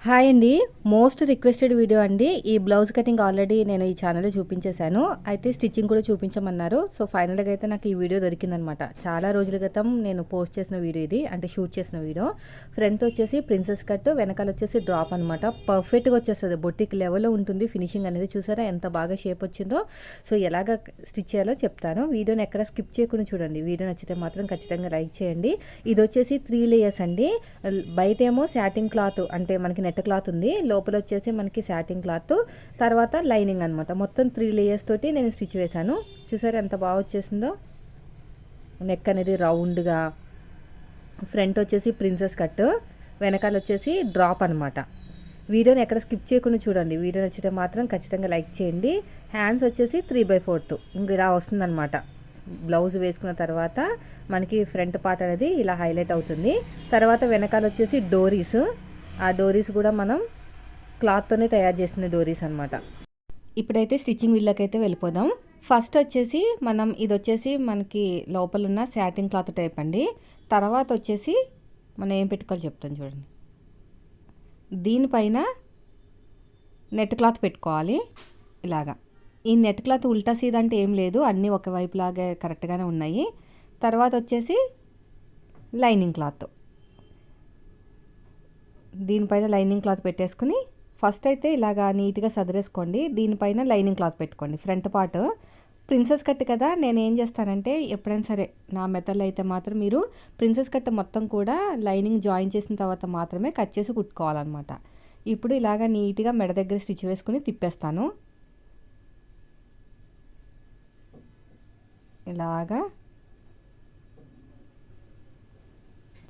Hi అండి. Most requested video అండి. ఈ బ్లౌజ్ కటింగ్ ఆల్రెడీ నేను ఈ ఛానల్లో చూపించేశాను. అయితే స్టిచ్చింగ్ కూడా చూపించమన్నారు. సో ఫైనల్గా అయితే నాకు ఈ వీడియో దొరికిందనమాట. చాలా రోజుల క్రితం నేను పోస్ట్ చేసిన వీడియో ఇది, అంటే షూట్ చేసిన వీడియో. ఫ్రంట్ వచ్చేసి ప్రిన్సెస్ కట్, వెనకాల వచ్చేసి డ్రాప్ అనమాట. పర్ఫెక్ట్గా వచ్చేస్తుంది, బొట్టిక్ లెవెల్లో ఉంటుంది ఫినిషింగ్ అనేది. చూసారా ఎంత బాగా షేప్ వచ్చిందో. సో ఎలాగ స్టిచ్ చేయాలో చెప్తాను. వీడియోని ఎక్కడ స్కిప్ చేయకుండా చూడండి. వీడియో నచ్చితే మాత్రం ఖచ్చితంగా లైక్ చేయండి. ఇది వచ్చేసి 3 లేయర్స్ అండి. బయట ఏమో సాటిన్ క్లాత్, అంటే మనకి నెట్ క్లాత్ ఉంది, లోపల వచ్చేసి మనకి సాటిన్ క్లాత్, తర్వాత లైనింగ్ అనమాట. మొత్తం 3 లేయర్స్ తోటి నేను స్టిచ్ వేశాను. చూసారు ఎంత బాగా వచ్చేసిందో. నెక్ అనేది రౌండ్గా, ఫ్రంట్ వచ్చేసి ప్రిన్సెస్ కట్, వెనకాల వచ్చేసి డ్రాప్ అనమాట. వీడియోని ఎక్కడ స్కిప్ చేయకుండా చూడండి. వీడియో నచ్చితే మాత్రం ఖచ్చితంగా లైక్ చేయండి. హ్యాండ్స్ వచ్చేసి 3/4 ఇంక ఇలా వస్తుందన్నమాట. బ్లౌజ్ వేసుకున్న తర్వాత మనకి ఫ్రంట్ పార్ట్ అనేది ఇలా హైలైట్ అవుతుంది. తర్వాత వెనకాల వచ్చేసి డోరీస్, ఆ డోరీస్ కూడా మనం క్లాత్తోనే తయారు చేసిన డోరీస్ అనమాట. ఇప్పుడైతే స్టిచ్చింగ్ వీళ్ళకైతే వెళ్ళిపోదాం. ఫస్ట్ వచ్చేసి ఇది వచ్చేసి మనకి లోపల ఉన్న సాటిన్ క్లాత్ టైప్ అండి. తర్వాత వచ్చేసి మనం ఏం పెట్టుకోవాలి చెప్తాను చూడండి. దీనిపైన నెట్ క్లాత్ పెట్టుకోవాలి ఇలాగా. ఈ నెట్ క్లాత్ ఉల్టా సీదా అంటే ఏం లేదు, అన్నీ ఒకవైపులాగే కరెక్ట్గానే ఉన్నాయి. తర్వాత వచ్చేసి లైనింగ్ క్లాత్, దీనిపైన లైనింగ్ క్లాత్ పెట్టేసుకుని ఫస్ట్ అయితే ఇలాగా నీట్గా సదిరేసుకోండి. దీనిపైన లైనింగ్ క్లాత్ పెట్టుకోండి. ఫ్రంట్ పార్ట్ ప్రిన్సెస్ కట్ కదా, నేను ఏం చేస్తానంటే ఎప్పుడైనా సరే నా మెథడ్లో అయితే మాత్రం మీరు ప్రిన్సెస్ కట్ మొత్తం కూడా లైనింగ్ జాయిన్ చేసిన తర్వాత మాత్రమే కట్ చేసి కుట్టుకోవాలన్నమాట. ఇప్పుడు ఇలాగా నీట్గా మెడ దగ్గర స్టిచ్ వేసుకుని తిప్పేస్తాను ఇలాగా.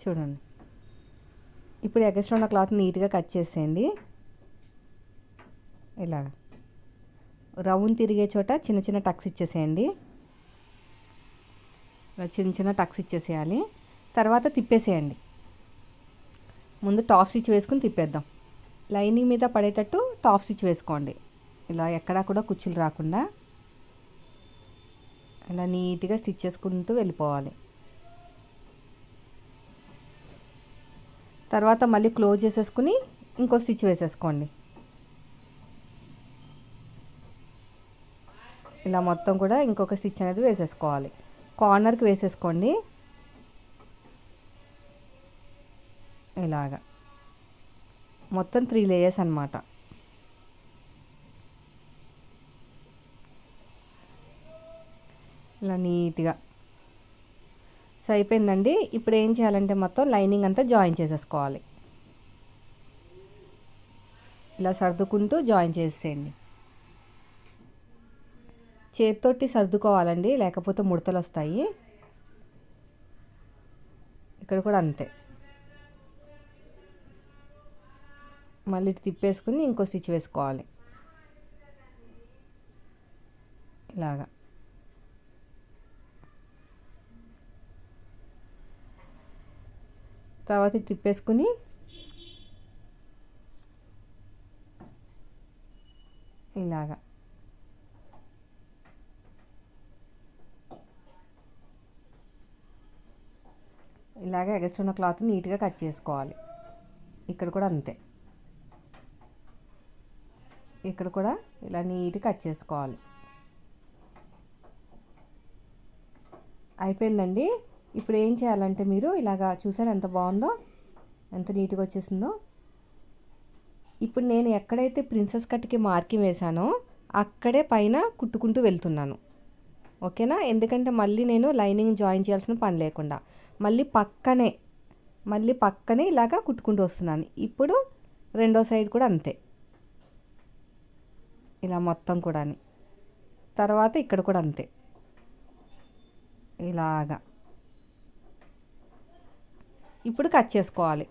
చూడండి, ఇప్పుడు ఎగస్ట్రా ఉన్న క్లాత్ నీట్గా కట్ చేసేయండి. ఇలా రౌండ్ తిరిగే చోట చిన్న చిన్న టక్స్ ఇచ్చేసేయండి. చిన్న చిన్న టక్స్ ఇచ్చేసేయాలి. తర్వాత తిప్పేసేయండి. ముందు టాప్ స్టిచ్ వేసుకుని తిప్పేద్దాం. లైనింగ్ మీద పడేటట్టు టాప్ స్టిచ్ వేసుకోండి. ఇలా ఎక్కడా కూడా కుచ్చులు రాకుండా ఇలా నీట్గా స్టిచ్ చేసుకుంటూ వెళ్ళిపోవాలి. తర్వాత మళ్ళీ క్లోజ్ చేసేసుకుని ఇంకో స్టిచ్ వేసేసుకోండి. ఇలా మొత్తం కూడా ఇంకొక స్టిచ్ అనేది వేసేసుకోవాలి. కార్నర్కి వేసేసుకోండి ఇలాగా. మొత్తం 3 లేయర్స్ అన్నమాట. ఇలా నీట్గా సో అయిపోయిందండి. ఇప్పుడు ఏం చేయాలంటే మొత్తం లైనింగ్ అంతా జాయిన్ చేసేసుకోవాలి. ఇలా సర్దుకుంటూ జాయిన్ చేసేయండి. చేతితోటి సర్దుకోవాలండి, లేకపోతే ముడతలు వస్తాయి. ఇక్కడ కూడా అంతే. మళ్ళీ తిప్పేసుకుని ఇంకో స్టిచ్ వేసుకోవాలి ఇలాగా. తర్వాత తిప్పేసుకుని ఇలాగా ఎగస్ట్రా ఉన్న క్లాత్ నీట్గా కట్ చేసుకోవాలి. ఇక్కడ కూడా అంతే. ఇక్కడ కూడా ఇలా నీట్గా కట్ చేసుకోవాలి. అయిపోయిందండి. ఇప్పుడు ఏం చేయాలంటే మీరు ఇలాగా చూసారు ఎంత బాగుందో, ఎంత నీట్గా వచ్చేసిందో. ఇప్పుడు నేను ఎక్కడైతే ప్రిన్సెస్ కట్కి మార్కింగ్ వేశానో అక్కడే పైన కుట్టుకుంటూ వెళ్తున్నాను, ఓకేనా? ఎందుకంటే మళ్ళీ నేను లైనింగ్ జాయిన్ చేయాల్సిన పని లేకుండా మళ్ళీ పక్కనే ఇలాగా కుట్టుకుంటూ వస్తున్నాను. ఇప్పుడు రెండో సైడ్ కూడా అంతే, ఇలా మొత్తం కూడా. తర్వాత ఇక్కడ కూడా అంతే ఇలాగా. ఇప్పుడు కట్ చేసుకోవాలి.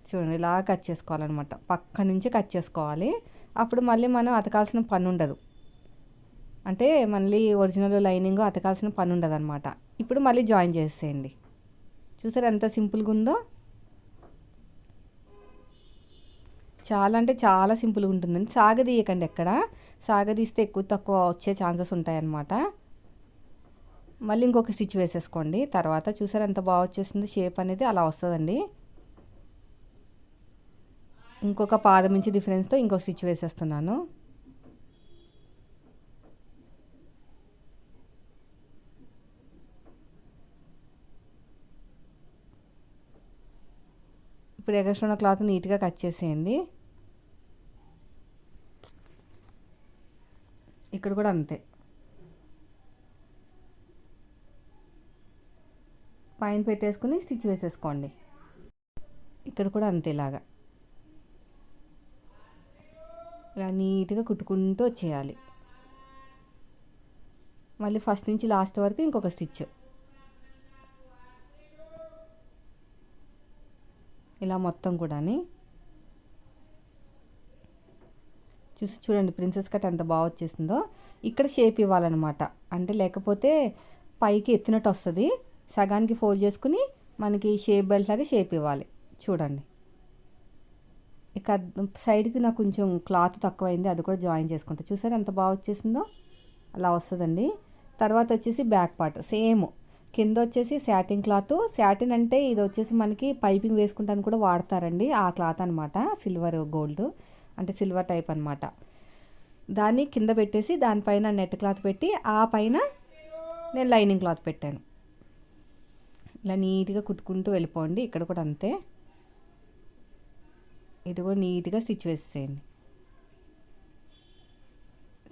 చూడండి, ఇలా కట్ చేసుకోవాలన్నమాట. పక్క నుంచి కట్ చేసుకోవాలి. అప్పుడు మళ్ళీ మనం అతకాల్సిన పని ఉండదు, అంటే మళ్ళీ ఒరిజినల్ లైనింగ్ అతకాల్సిన పని ఉండదు అనమాట. ఇప్పుడు మళ్ళీ జాయిన్ చేసేయండి. చూసారు ఎంత సింపుల్గా ఉందో. చాలా అంటే చాలా సింపుల్గా ఉంటుందండి. సాగదీయకండి, ఎక్కడ సాగదీస్తే ఎక్కువ తక్కువ వచ్చే ఛాన్సెస్ ఉంటాయన్నమాట. మళ్ళీ ఇంకొక స్టిచ్ వేసేసుకోండి. తర్వాత చూసారు ఎంత బాగా వచ్చేసింది షేప్ అనేది, అలా వస్తుందండి. ఇంకొక పాదం ఇంచు డిఫరెన్స్తో ఇంకో స్టిచ్ వేసేస్తున్నాను. ఇప్పుడు ఎగస్ట్రా ఉన్న క్లాత్ నీట్గా కట్ చేసేయండి. ఇక్కడ కూడా అంతే, పైన పెట్టేసుకుని స్టిచ్ వేసేసుకోండి. ఇక్కడ కూడా అంతే, ఇలాగా ఇలా నీట్గా కుట్టుకుంటూ వచ్చేయాలి. మళ్ళీ ఫస్ట్ నుంచి లాస్ట్ వరకు ఇంకొక స్టిచ్ ఇలా మొత్తం కూడా చూడండి ప్రిన్సెస్ కట్ ఎంత బాగా వచ్చేసిందో. ఇక్కడ షేప్ ఇవ్వాలన్నమాట, అంటే లేకపోతే పైకి ఎత్తినట్టు వస్తుంది. సగానికి ఫోల్డ్ చేసుకుని మనకి షేప్ బెల్ట్ లాగా షేప్ ఇవ్వాలి. చూడండి, ఇక సైడ్కి నాకు కొంచెం క్లాత్ తక్కువైంది, అది కూడా జాయిన్ చేసుకుంటా. చూసారు ఎంత బాగా వచ్చేసిందో, అలా వస్తుందండి. తర్వాత వచ్చేసి బ్యాక్ పార్ట్ సేమ్, కింద వచ్చేసి శాటిన్ క్లాత్. శాటిన్ అంటే ఇది వచ్చేసి మనకి పైపింగ్ వేసుకుంటానికి కూడా వాడతారండి, ఆ క్లాత్ అనమాట. సిల్వర్ గోల్డ్ అంటే సిల్వర్ టైప్ అనమాట. దాన్ని కింద పెట్టేసి దానిపైన నెట్ క్లాత్ పెట్టి ఆ పైన నేను లైనింగ్ క్లాత్ పెట్టాను. ఇలా నీట్గా కుట్టుకుంటూ వెళ్ళిపోండి. ఇక్కడ కూడా అంతే, ఇది కూడా నీట్గా స్టిచ్ వేసేయండి.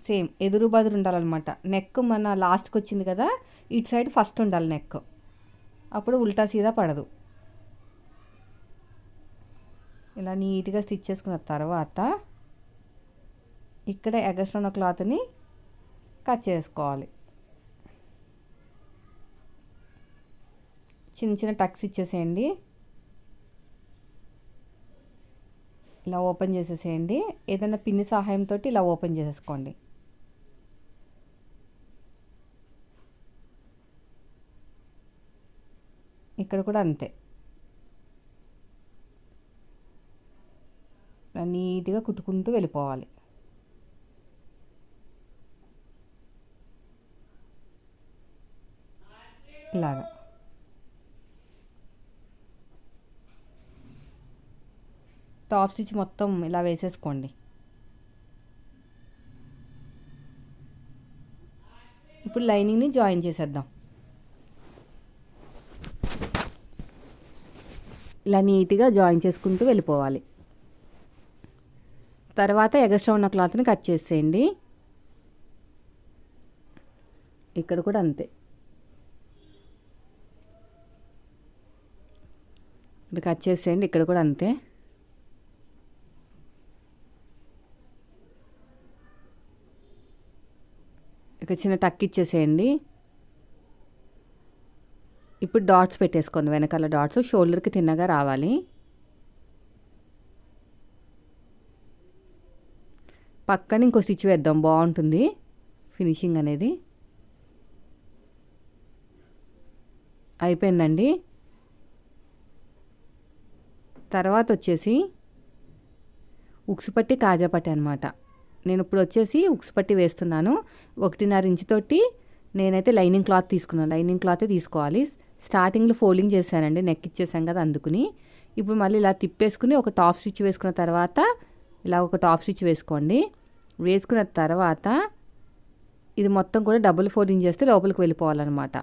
సేమ్ ఎదురు బదురు ఉండాలన్నమాట. నెక్ మన లాస్ట్కి వచ్చింది కదా, ఇటు సైడ్ ఫస్ట్ ఉండాలి నెక్, అప్పుడు ఉల్టా సీదా పడదు. ఇలా నీట్గా స్టిచ్ చేసుకున్న తర్వాత ఇక్కడ ఎగస్ట్రా ఉన్న క్లాత్ని కట్ చేసుకోవాలి. చిన్న చిన్న టక్స్ ఇచ్చేసేయండి, ఇలా ఓపెన్ చేసేసేయండి. ఏదైనా పిన్ని సహాయంతో ఇలా ఓపెన్ చేసేసుకోండి. ఇక్కడ కూడా అంతే, నీట్గా కుట్టుకుంటూ వెళ్ళిపోవాలి. ఇలాగా టాప్ స్టిచ్ మొత్తం ఇలా వేసేసుకోండి. ఇప్పుడు లైనింగ్ని జాయిన్ చేసేద్దాం. ఇలా నీట్గా జాయిన్ చేసుకుంటూ వెళ్ళిపోవాలి. తర్వాత ఎగస్ట్రా ఉన్న క్లాత్ని కట్ చేసేయండి. ఇక్కడ కూడా అంతే, ఇక్కడ కట్ చేసేయండి. ఇక్కడ కూడా అంతే, ఇక చిన్న టక్ ఇచ్చేసేయండి. ఇప్పుడు డాట్స్ పెట్టేసుకోండి, వెనకాల డాట్స్ షోల్డర్కి తిన్నగా రావాలి. పక్కన ఇంకో స్టిచ్ వేద్దాం, బాగుంటుంది ఫినిషింగ్ అనేది. అయిపోయిందండి. తర్వాత వచ్చేసి ఉక్సు పట్టి కాజా పట్టి అనమాట. నేను ఇప్పుడు వచ్చేసి ఉక్సు పట్టి వేస్తున్నాను. 1.5 ఇంచుతోటి నేనైతే లైనింగ్ క్లాత్ తీసుకున్నాను. లైనింగ్ క్లాతే తీసుకోవాలి. స్టార్టింగ్లో ఫోల్డింగ్ చేశానండి, నెక్ ఇచ్చేసాం కదా అందుకుని. ఇప్పుడు మళ్ళీ ఇలా తిప్పేసుకుని ఒక టాప్ స్టిచ్ వేసుకున్న తర్వాత ఇలా ఒక టాప్ స్టిచ్ వేసుకోండి. వేసుకున్న తర్వాత ఇది మొత్తం కూడా డబుల్ ఫోల్డింగ్ చేస్తే లోపలికి వెళ్ళిపోవాలన్నమాట.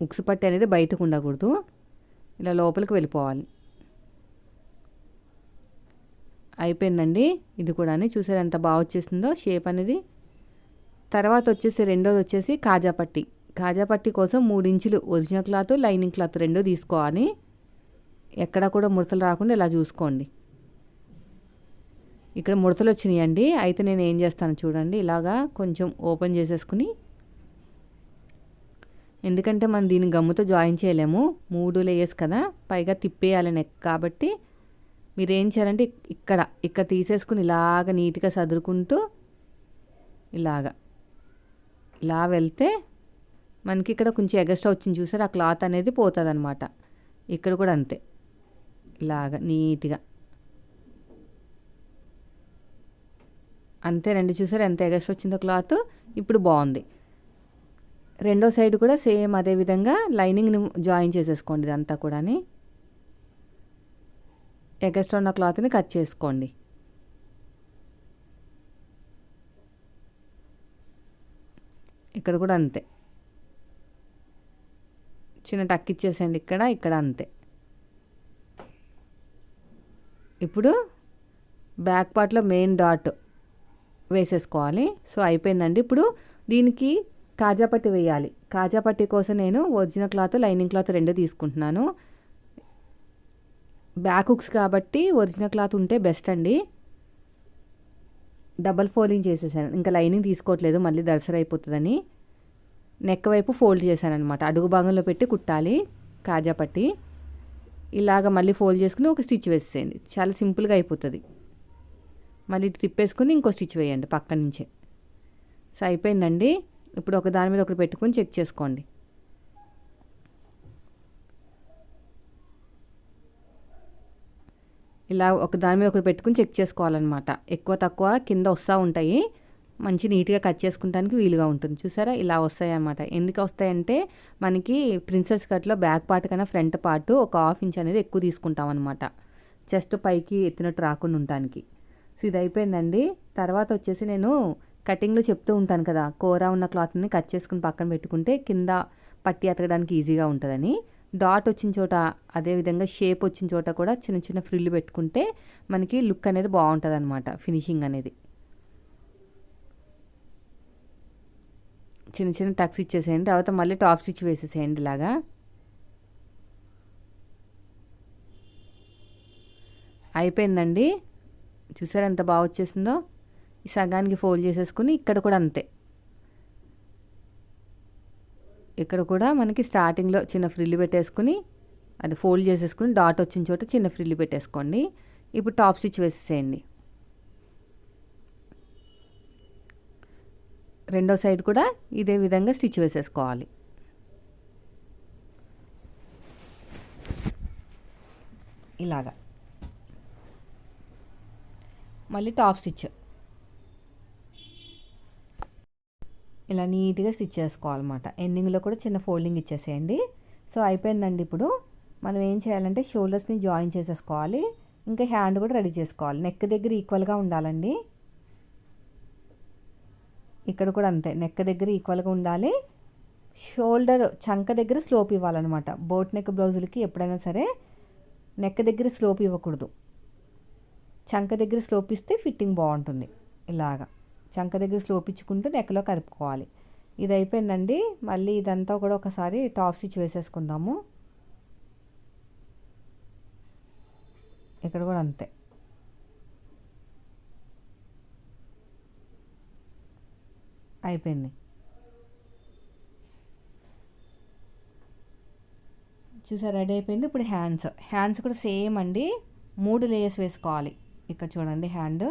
ఉక్సు పట్టి అనేది బయటకు ఉండకూడదు, ఇలా లోపలికి వెళ్ళిపోవాలి. అయిపోయిందండి. ఇది కూడా చూసారు ఎంత బాగా వచ్చేసిందో షేప్ అనేది. తర్వాత వచ్చేసి రెండోది వచ్చేసి కాజా పట్టి. కాజా పట్టి కోసం 3 ఇంచులు ఒరిజినల్ క్లాత్ లైనింగ్ క్లాత్ రెండూ తీసుకోవాలి. ఎక్కడా కూడా ముడతలు రాకుండా ఇలా చూసుకోండి. ఇక్కడ ముడతలు వచ్చినాయండి, అయితే నేను ఏం చేస్తాను చూడండి, ఇలాగా కొంచెం ఓపెన్ చేసేసుకుని, ఎందుకంటే మనం దీన్ని గమ్ముతో జాయిన్ చేయలేము, 3 లేయర్స్ కదా, పైగా తిప్పేయాలి నెక్ కాబట్టి మీరు ఏం చేయాలంటే ఇక్కడ తీసేసుకుని ఇలాగ నీట్గా సదురుకుంటూ ఇలా వెళ్తే మనకి ఇక్కడ కొంచెం ఎగస్ట్రా వచ్చింది చూసారు, ఆ క్లాత్ అనేది పోతుంది అనమాట. ఇక్కడ కూడా అంతే, ఇలాగ నీట్గా అంతేనండి. చూసారు ఎంత ఎగస్ట్రా వచ్చిందో క్లాత్. ఇప్పుడు బాగుంది. రెండో సైడ్ కూడా సేమ్ అదే విధంగా లైనింగ్ని జాయిన్ చేసేసుకోండి ఇదంతా కూడా. ఎగస్ట్రా ఉన్న క్లాత్ని కట్ చేసుకోండి. ఇక్కడ కూడా అంతే, చిన్న టక్ ఇచ్చేసేయండి ఇక్కడ అంతే. ఇప్పుడు బ్యాక్ పార్ట్లో మెయిన్ డాట్ వేసేసుకోవాలి. సో అయిపోయిందండి. ఇప్పుడు దీనికి కాజాపట్టి వేయాలి. కాజాపట్టి కోసం నేను ఒరిజినల్ క్లాత్, లైనింగ్ క్లాత్ రెండు తీసుకుంటున్నాను. బ్యాక్ హుక్స్ కాబట్టి ఒరిజినల్ క్లాత్ ఉంటే బెస్ట్ అండి. డబల్ ఫోల్డింగ్ చేసేసాను, ఇంకా లైనింగ్ తీసుకోవట్లేదు, మళ్ళీ దర్శనం అయిపోతుందని. నెక్ వైపు ఫోల్డ్ చేశాను అనమాట. అడుగు భాగంలో పెట్టి కుట్టాలి కాజాపట్టి. ఇలాగ మళ్ళీ ఫోల్డ్ చేసుకుని ఒక స్టిచ్ వేసేయండి, చాలా సింపుల్గా అయిపోతుంది. మళ్ళీ తిప్పేసుకుని ఇంకో స్టిచ్ వేయండి పక్క నుంచే. సో అయిపోయిందండి. ఇప్పుడు ఒక దాని మీద ఒకటి పెట్టుకుని చెక్ చేసుకోండి. ఇలా ఒక దాని మీద ఒకటి పెట్టుకుని చెక్ చేసుకోవాలన్నమాట. ఎక్కువ తక్కువ కింద వస్తూ ఉంటాయి, మంచి నీట్గా కట్ చేసుకుంటానికి వీలుగా ఉంటుంది. చూసారా ఇలా వస్తాయి అన్నమాట. ఎందుకు వస్తాయంటే మనకి ప్రిన్సెస్ కట్లో బ్యాక్ పార్ట్ కన్నా ఫ్రంట్ పార్ట్ ఒక 1/2 ఇంచ్ అనేది ఎక్కువ తీసుకుంటాం అనమాట, చెస్ట్ పైకి ఎత్తినట్టు రాకుండా ఉండటానికి. సో ఇది అయిపోయిందండి. తర్వాత వచ్చేసి నేను కటింగ్లో చెప్తూ ఉంటాను కదా, కూర ఉన్న క్లాత్ని కట్ చేసుకుని పక్కన పెట్టుకుంటే కింద పట్టి ఎతకడానికి ఈజీగా ఉంటుందని. డాట్ వచ్చిన చోట, అదేవిధంగా షేప్ వచ్చిన చోట కూడా చిన్న చిన్న ఫ్రిల్లు పెట్టుకుంటే మనకి లుక్ అనేది బాగుంటుంది అనమాట, ఫినిషింగ్ అనేది. చిన్న చిన్న టక్స్ ఇచ్చేసేయండి. తర్వాత మళ్ళీ టాప్ స్టిచ్ వేసేసేయండి ఇలాగా. అయిపోయిందండి. చూసారా ఎంత బాగా వచ్చేసిందో. ఈ సగానికి ఫోల్డ్ చేసేసుకుని ఇక్కడ కూడా అంతే. ఇక్కడ కూడా మనకి స్టార్టింగ్లో చిన్న ఫ్రిల్లు పెట్టేసుకుని అది ఫోల్డ్ చేసేసుకుని డాట్ వచ్చిన చోట చిన్న ఫ్రిల్లు పెట్టేసుకోండి. ఇప్పుడు టాప్ స్టిచ్ వేసేసేయండి. రెండో సైడ్ కూడా ఇదే విధంగా స్టిచ్ వేసేసుకోవాలి. ఇలాగా మళ్ళీ టాప్ స్టిచ్ ఇలా నీట్గా స్టిచ్ చేసుకోవాలన్నమాట. ఎండింగ్లో కూడా చిన్న ఫోల్డింగ్ ఇచ్చేసేయండి. సో అయిపోయిందండి. ఇప్పుడు మనం ఏం చేయాలంటే షోల్డర్స్ని జాయిన్ చేసేసుకోవాలి, ఇంకా హ్యాండ్ కూడా రెడీ చేసుకోవాలి. నెక్ దగ్గర ఈక్వల్గా ఉండాలండి. ఇక్కడ కూడా అంతే, నెక్ దగ్గర ఈక్వల్గా ఉండాలి. షోల్డర్ చంక దగ్గర స్లోప్ ఇవ్వాలన్నమాట. బోట్ నెక్ బ్లౌజులకి ఎప్పుడైనా సరే నెక్ దగ్గర స్లోప్ ఇవ్వకూడదు, చంక దగ్గర స్లోప్ ఇస్తే ఫిట్టింగ్ బాగుంటుంది. ఇలాగా చంక దగ్గర స్లోప్ ఇచ్చుకుంటూ నెక్లో కలుపుకోవాలి. ఇది అయిపోయిందండి. మళ్ళీ ఇదంతా కూడా ఒకసారి టాప్ స్టిచ్ వేసేసుకుందాము. ఇక్కడ కూడా అంతే. అయిపోయింది. చూసారా రెడీ అయిపోయింది. ఇప్పుడు హ్యాండ్స్ కూడా సేమ్ అండి, 3 లేయర్స్ వేసుకోవాలి. ఇక్కడ చూడండి హ్యాండ్,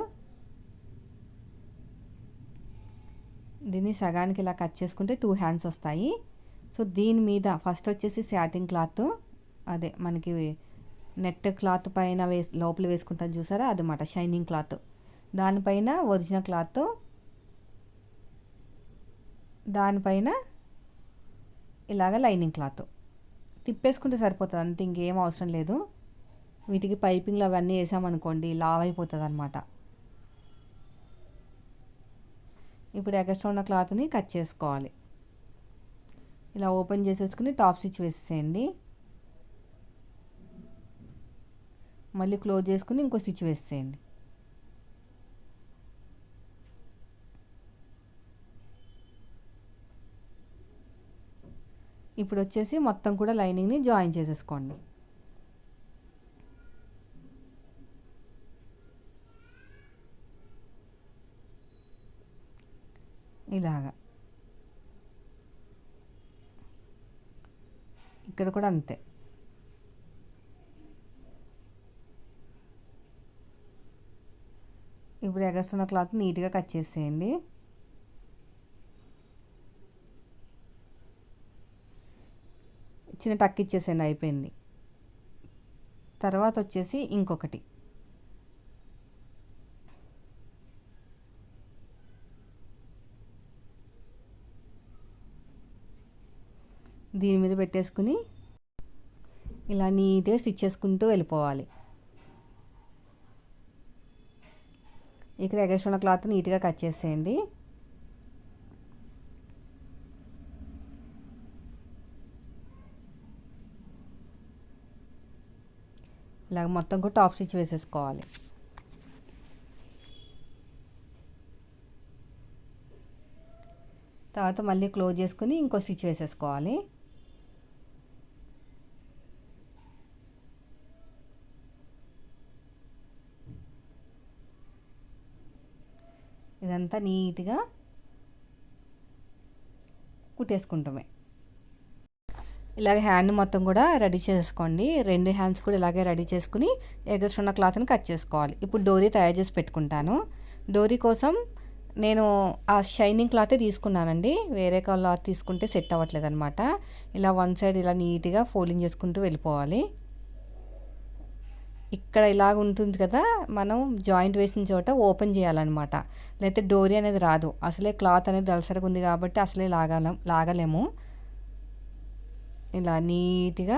దీన్ని సగానికి ఇలా కట్ చేసుకుంటే 2 హ్యాండ్స్ వస్తాయి. సో దీని మీద ఫస్ట్ వచ్చేసి శాటిన్ క్లాత్, అదే మనకి నెట్ క్లాత్ పైన లోపల వేసుకుంటాం చూసారా, అదన్నమాట షైనింగ్ క్లాత్. దానిపైన ఒరిజినల్ క్లాత్, దానిపైన ఇలాగ లైనింగ్ క్లాత్ తిప్పేసుకుంటే సరిపోతుంది అంతే, ఇంకేం అవసరం లేదు. వీటికి పైపింగ్లు అవన్నీ వేసామనుకోండి లావ్ అయిపోతుంది అనమాట. ఇప్పుడు ఎక్స్ట్రా ఉన్న క్లాత్ని కట్ చేసుకోవాలి. ఇలా ఓపెన్ చేసేసుకుని టాప్ స్టిచ్ వేసేసేయండి. మళ్ళీ క్లోజ్ చేసుకుని ఇంకో స్టిచ్ వేసేయండి. ఇప్పుడు వచ్చేసి మొత్తం కూడా లైనింగ్ని జాయిన్ చేసేసుకోండి. ఇలాగా ఇక్కడ కూడా అంతే. ఇప్పుడు ఎగస్తున్న క్లాత్ నీట్గా కట్ చేసేయండి. చిన్న టక్ ఇచ్చేసేయండి, అయిపోయింది. తర్వాత వచ్చేసి ఇంకొకటి దీని మీద పెట్టేసుకుని ఇలా నీట్గా స్టిచ్ చేసుకుంటూ వెళ్ళిపోవాలి. ఇక్కడ ఎగస్ట్రా ఉన్న క్లాత్ నీట్గా కట్ చేసేయండి. ఇలాగ మొత్తం కూడా టాప్ స్టిచ్ వేసేసుకోవాలి. తర్వాత మళ్ళీ క్లోజ్ చేసుకుని ఇంకో స్టిచ్ వేసేసుకోవాలి. ఇదంతా నీట్గా కుట్టేసుకుంటామే. ఇలాగ హ్యాండ్ మొత్తం కూడా రెడీ చేసుకోండి. 2 హ్యాండ్స్ కూడా ఇలాగే రెడీ చేసుకుని ఎగస్ట్రా ఉన్న క్లాత్ని కట్ చేసుకోవాలి. ఇప్పుడు డోరీ తయారు చేసి పెట్టుకుంటాను. డోరీ కోసం నేను ఆ షైనింగ్ క్లాతే తీసుకున్నానండి. వేరే క్లాత్ తీసుకుంటే సెట్ అవ్వట్లేదు అనమాట. ఇలా వన్ సైడ్ ఇలా నీట్గా ఫోల్డింగ్ చేసుకుంటూ వెళ్ళిపోవాలి. ఇక్కడ ఇలాగ ఉంటుంది కదా, మనం జాయింట్ వేసిన చోట ఓపెన్ చేయాలన్నమాట. లేకపోతే డోరీ అనేది రాదు. అసలే క్లాత్ అనేది దలసరిగా ఉంది కాబట్టి అసలే లాగలేము. ఇలా నీట్గా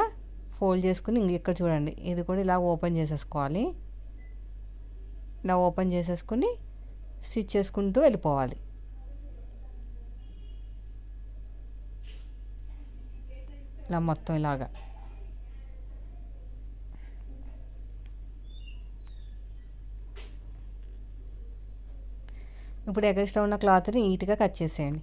ఫోల్డ్ చేసుకుని ఇక్కడ చూడండి, ఇది కూడా ఇలా ఓపెన్ చేసేసుకోవాలి. ఇలా ఓపెన్ చేసేసుకుని స్టిచ్ చేసుకుంటూ వెళ్ళిపోవాలి. ఇలా మొత్తం ఇలాగా. ఇప్పుడు ఎగస్ట్రా ఉన్న క్లాత్ని నీట్గా కట్ చేసేయండి.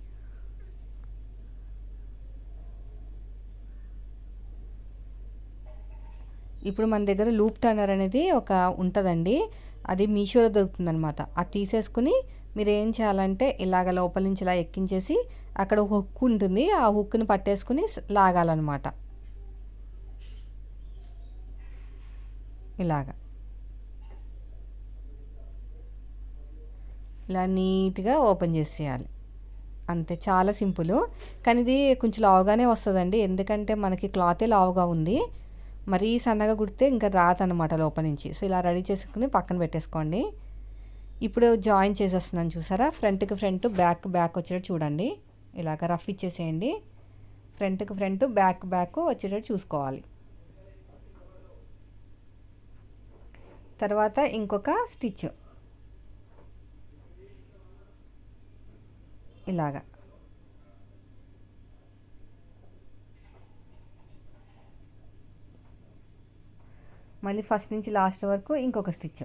ఇప్పుడు మన దగ్గర లూప్ టర్నర్ అనేది ఒక ఉంటుందండి. అది మీషోలో దొరుకుతుందనమాట. అది తీసేసుకుని మీరు ఏం చేయాలంటే ఇలాగ లోపల నుంచి ఇలా ఎక్కించేసి అక్కడ హుక్ ఉంటుంది, ఆ హుక్ని పట్టేసుకుని లాగాలన్నమాట. ఇలాగా ఇలా నీట్గా ఓపెన్ చేసేయాలి. అంతే, చాలా సింపుల్. కానీ ఇది కొంచెం లావుగానే వస్తుందండి, ఎందుకంటే మనకి క్లాతే లావుగా ఉంది. మరీ సన్నగా కుడితే ఇంకా రాదనమాట లోపల నుంచి. సో ఇలా రెడీ చేసుకుని పక్కన పెట్టేసుకోండి. ఇప్పుడు జాయిన్ చేసేస్తున్నాను చూసారా, ఫ్రంట్కి ఫ్రంట్ బ్యాక్ బ్యాక్ వచ్చేటట్టు చూడండి. ఇలాగ రఫ్ ఇచ్చేసేయండి. ఫ్రంట్కి ఫ్రంట్ బ్యాక్ బ్యాక్ వచ్చేటట్టు చూసుకోవాలి. తర్వాత ఇంకొక స్టిచ్ ఇలాగా మళ్ళీ ఫస్ట్ నుంచి లాస్ట్ వరకు ఇంకొక స్టిచ్.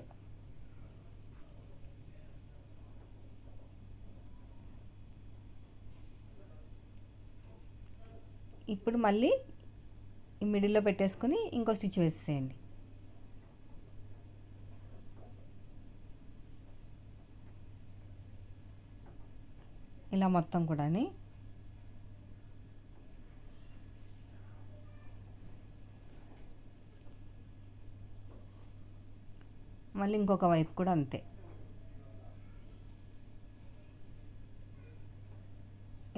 ఇప్పుడు మళ్ళీ ఈ మిడిల్లో పెట్టేసుకుని ఇంకో స్టిచ్ వేసేయండి. ఇలా మొత్తం కూడా మళ్ళీ ఇంకొక వైపు కూడా అంతే.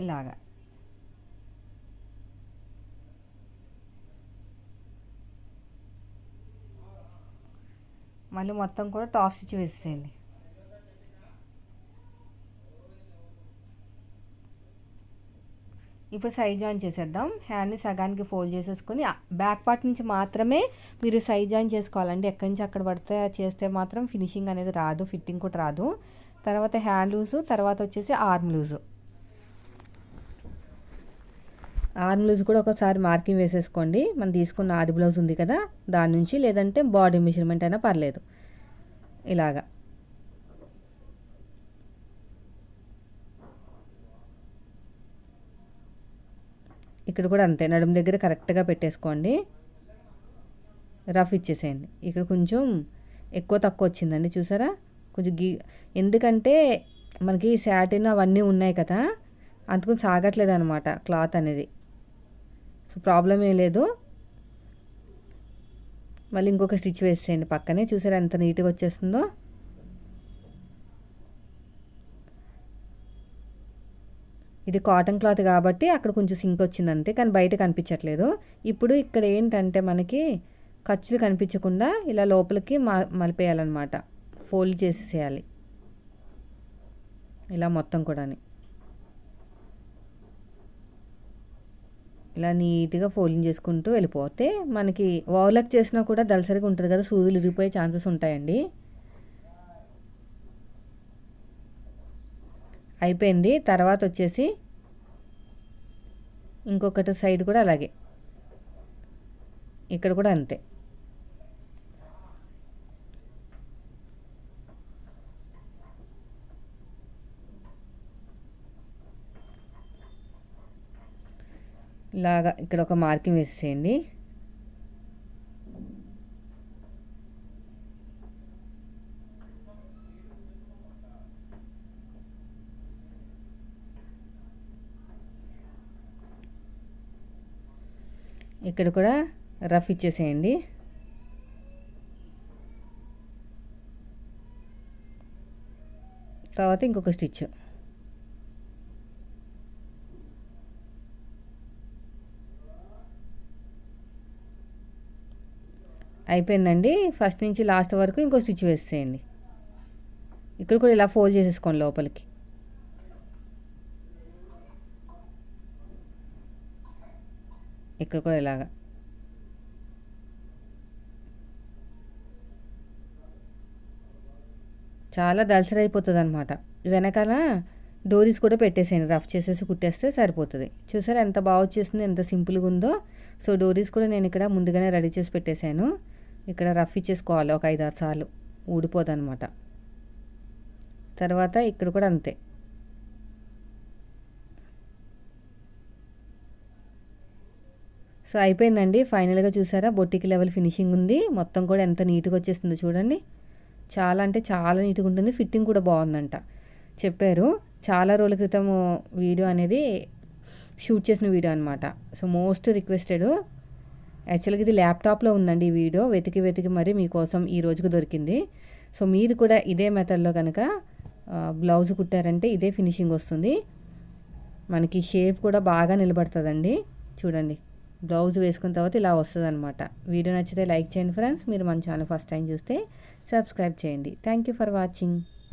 ఇలాగా మళ్ళీ మొత్తం కూడా టాప్ స్టిచ్ వేసేయండి. ఇప్పుడు సైడ్ జాయిన్ చేసేద్దాం. హ్యాండ్ని సగానికి ఫోల్డ్ చేసేసుకొని బ్యాక్ పార్ట్ నుంచి మాత్రమే మీరు సైడ్ జాయిన్ చేసుకోవాలండి. ఎక్కడి నుంచి అక్కడ పడితే చేస్తే మాత్రం ఫినిషింగ్ అనేది రాదు, ఫిట్టింగ్ కూడా రాదు. తర్వాత హ్యాండ్ లూజు, తర్వాత వచ్చేసి ఆర్మ్ లూజు. ఆర్మ్ లూజ్ కూడా ఒకసారి మార్కింగ్ వేసేసుకోండి. మనం తీసుకున్న ఆది బ్లౌజ్ ఉంది కదా దాని నుంచి, లేదంటే బాడీ మెజర్మెంట్ అయినా పర్లేదు. ఇలాగా ఇక్కడ కూడా అంతే, నడుము దగ్గర కరెక్ట్గా పెట్టేసుకోండి. రఫ్ ఇచ్చేసేయండి. ఇక్కడ కొంచెం ఎక్కువ తక్కువ వచ్చిందండి చూసారా, కొంచెం ఎందుకంటే మనకి శాటిన్ అవన్నీ ఉన్నాయి కదా, అందుకని సాగట్లేదు అనమాట క్లాత్ అనేది. సో ప్రాబ్లం ఏం లేదు. మళ్ళీ ఇంకొక స్టిచ్ వేసేయండి పక్కనే. చూసారా ఎంత నీట్గా వచ్చేస్తుందో. ఇది కాటన్ క్లాత్ కాబట్టి అక్కడ కొంచెం సింక్ వచ్చింది అంతే, కానీ బయట కనిపించట్లేదు. ఇప్పుడు ఇక్కడ ఏంటంటే మనకి ఖర్చులు కనిపించకుండా ఇలా లోపలికి మలిపేయాలన్నమాట, ఫోల్డ్ చేసేయాలి ఇలా మొత్తం కూడా. ఇలా నీట్గా ఫోల్డింగ్ చేసుకుంటూ వెళ్ళిపోతే మనకి ఓవర్లాక్ చేసినా కూడా దలసరిగా ఉంటుంది కదా, సూదులు ఇరిగిపోయే ఛాన్సెస్ ఉంటాయండి. అయిపోయింది. తర్వాత వచ్చేసి ఇంకొకటి సైడ్ కూడా అలాగే, ఇక్కడ కూడా అంతే. ఇలాగా ఇక్కడ ఒక మార్కింగ్ వేసేయండి. ఇక్కడ కూడా రఫ్ ఇచ్చేసేయండి. తర్వాత ఇంకొక స్టిచ్. అయిపోయిందండి. ఫస్ట్ నుంచి లాస్ట్ వరకు ఇంకో స్టిచ్ వేసేయండి. ఇక్కడ కూడా ఇలా ఫోల్డ్ చేసేసుకోండి లోపలికి. ఇక్కడ కూడా ఇలాగా. చాలా దళసరైపోతుంది అనమాట. వెనకాల డోరీస్ కూడా పెట్టేసేయండి, రఫ్ చేసేసి కుట్టేస్తే సరిపోతుంది. చూసారా ఎంత బాగా వచ్చేసింది, ఎంత సింపుల్గా ఉందో. సో డోరీస్ కూడా నేను ఇక్కడ ముందుగానే రెడీ చేసి పెట్టేశాను. ఇక్కడ రఫ్ ఇచ్చేసుకోవాలి ఒక 5-6 సార్లు, ఊడిపోదు అనమాట. తర్వాత ఇక్కడ కూడా అంతే. సో అయిపోయిందండి. ఫైనల్గా చూసారా బొట్టికి లెవెల్ ఫినిషింగ్ ఉంది. మొత్తం కూడా ఎంత నీట్గా వచ్చేస్తుందో చూడండి. చాలా అంటే చాలా నీట్గా ఉంటుంది. ఫిట్టింగ్ కూడా బాగుందంట చెప్పారు. చాలా రోజుల క్రితం వీడియో అనేది షూట్ చేసిన వీడియో అనమాట. So most requested. యాక్చువల్గా ఇది ల్యాప్టాప్లో ఉందండి ఈ వీడియో. వెతికి మరి మీకోసం ఈ రోజుకు దొరికింది. సో మీరు కూడా ఇదే మెథడ్లో కనుక బ్లౌజ్ కుట్టారంటే ఇదే ఫినిషింగ్ వస్తుంది. మనకి షేప్ కూడా బాగా నిలబడుతుందండి. చూడండి బ్లౌజ్ వేసుకున్న తర్వాత ఇలా వస్తుంది అనమాట. వీడియో నచ్చితే లైక్ చేయండి ఫ్రెండ్స్. మీరు మన ఛానల్ ఫస్ట్ టైం చూస్తే సబ్స్క్రైబ్ చేయండి. Thank you for watching.